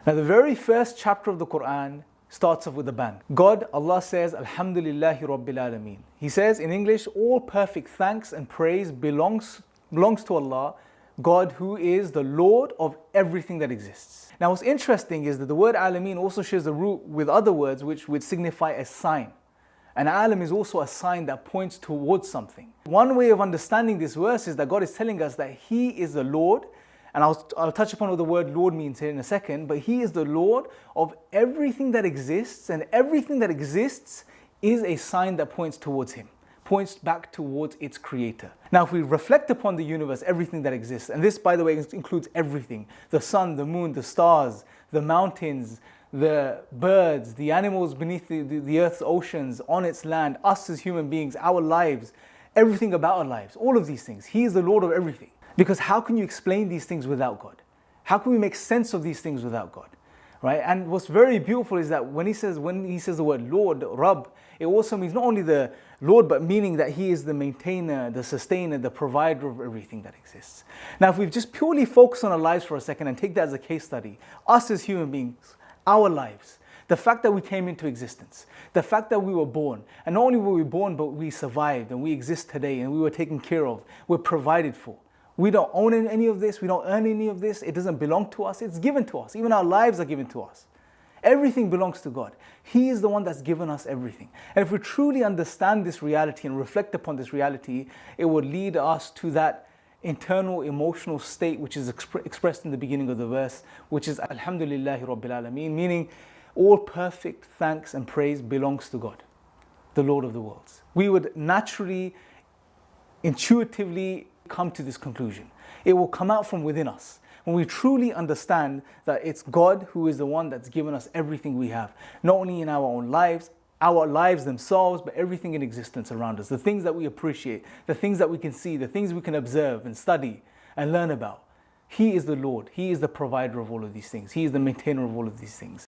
Now the very first chapter of the Qur'an starts off with a bang. God, Allah says, Alhamdulillahi Rabbil Alameen. He says in English, all perfect thanks and praise belongs to Allah, God who is the Lord of everything that exists. Now what's interesting is that the word Alameen also shares the root with other words which would signify a sign. And alam is also a sign that points towards something. One way of understanding this verse is that God is telling us that He is the Lord, and I'll touch upon what the word Lord means here in a second, but He is the Lord of everything that exists, and everything that exists is a sign that points towards Him, points back towards its creator. Now if we reflect upon the universe, everything that exists, and this by the way includes everything, the sun, the moon, the stars, the mountains, the birds, the animals beneath the earth's oceans, on its land, us as human beings, our lives, everything about our lives, all of these things. He is the Lord of everything. Because how can you explain these things without God? How can we make sense of these things without God? Right? And what's very beautiful is that when he says the word Lord, Rabb, it also means not only the Lord, but meaning that He is the maintainer, the sustainer, the provider of everything that exists. Now if we just purely focus on our lives for a second and take that as a case study, us as human beings, our lives, the fact that we came into existence, the fact that we were born, and not only were we born, but we survived and we exist today and we were taken care of, we're provided for. We don't own any of this, we don't earn any of this, it doesn't belong to us, it's given to us. Even our lives are given to us. Everything belongs to God. He is the one that's given us everything. And if we truly understand this reality and reflect upon this reality, it will lead us to that internal emotional state which is expressed in the beginning of the verse, which is Alhamdulillahi Rabbil Alameen, meaning all perfect thanks and praise belongs to God, the Lord of the worlds. We would naturally, intuitively come to this conclusion. It will come out from within us when we truly understand that it's God who is the one that's given us everything we have, not only in our own lives, our lives themselves, but everything in existence around us, the things that we appreciate, the things that we can see, the things we can observe and study and learn about. He is the Lord. He is the provider of all of these things. He is the maintainer of all of these things.